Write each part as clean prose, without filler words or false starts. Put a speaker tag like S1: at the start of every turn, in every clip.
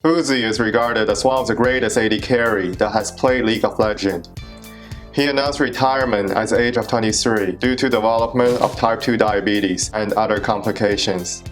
S1: Uzi is regarded as one of the greatest AD carry that has played League of Legends. He announced retirement at the age of 23 due to development of type 2 diabetes and other complications.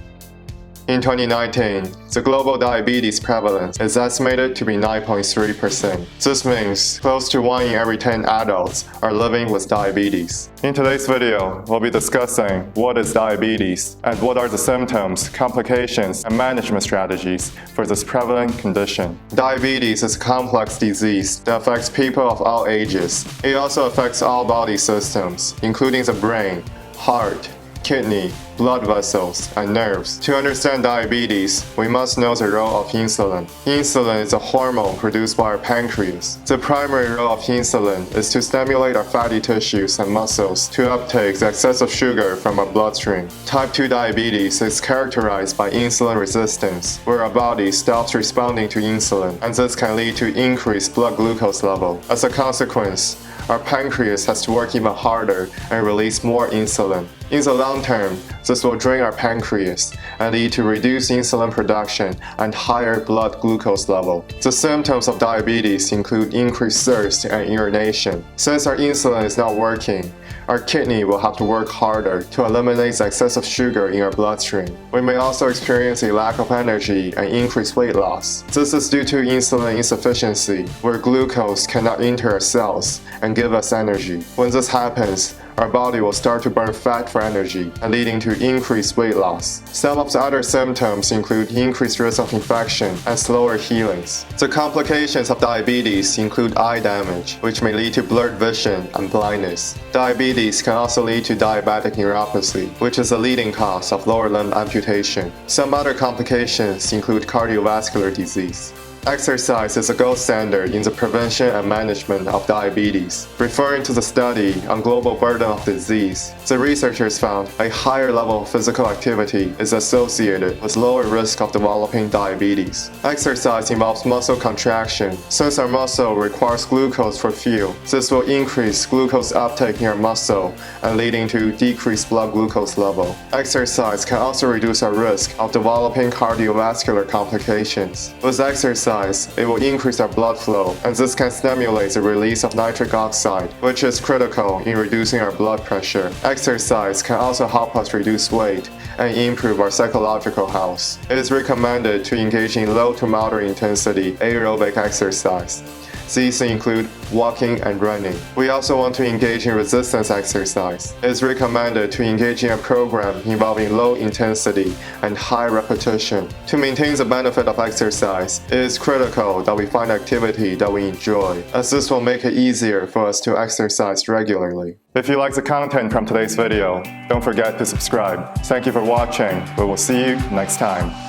S1: In 2019, the global diabetes prevalence is estimated to be 9.3%. This means close to 1 in every 10 adults are living with diabetes. In today's video, we'll be discussing what is diabetes and what are the symptoms, complications, and management strategies for this prevalent condition. Diabetes is a complex disease that affects people of all ages. It also affects all body systems, including the brain, heart, kidney, blood vessels, and nerves. To understand diabetes, we must know the role of insulin. Insulin is a hormone produced by our pancreas. The primary role of insulin is to stimulate our fatty tissues and muscles to uptake the excessive sugar from our bloodstream. Type 2 diabetes is characterized by insulin resistance, where our body stops responding to insulin, and this can lead to increased blood glucose level. As a consequence, our pancreas has to work even harder and release more insulin. In the long term, this will drain our pancreas and lead to reduced insulin production and higher blood glucose level. The symptoms of diabetes include increased thirst and urination. Since our insulin is not working, our kidney will have to work harder to eliminate the excessive sugar in our bloodstream. We may also experience a lack of energy and increased weight loss. This is due to insulin insufficiency, where glucose cannot enter our cells and give us energy. When this happens, our body will start to burn fat for energy, and leading to increased weight loss. Some of the other symptoms include increased risk of infection and slower healings. The complications of diabetes include eye damage, which may lead to blurred vision and blindness. Diabetes can also lead to diabetic neuropathy, which is a leading cause of lower limb amputation. Some other complications include cardiovascular disease. Exercise is a gold standard in the prevention and management of diabetes. Referring to the study on global burden of disease, the researchers found a higher level of physical activity is associated with lower risk of developing diabetes. Exercise involves muscle contraction. Since our muscle requires glucose for fuel, this will increase glucose uptake in our muscle and leading to decreased blood glucose level. Exercise can also reduce our risk of developing cardiovascular complications. With exercise, it will increase our blood flow, and this can stimulate the release of nitric oxide, which is critical in reducing our blood pressure. Exercise can also help us reduce weight and improve our psychological health. It is recommended to engage in low to moderate intensity aerobic exercise. These include walking and running. We also want to engage in resistance exercise. It is recommended to engage in a program involving low intensity and high repetition. To maintain the benefit of exercise, it is critical that we find activity that we enjoy, as this will make it easier for us to exercise regularly. If you like the content from today's video, don't forget to subscribe. Thank you for watching. We will see you next time.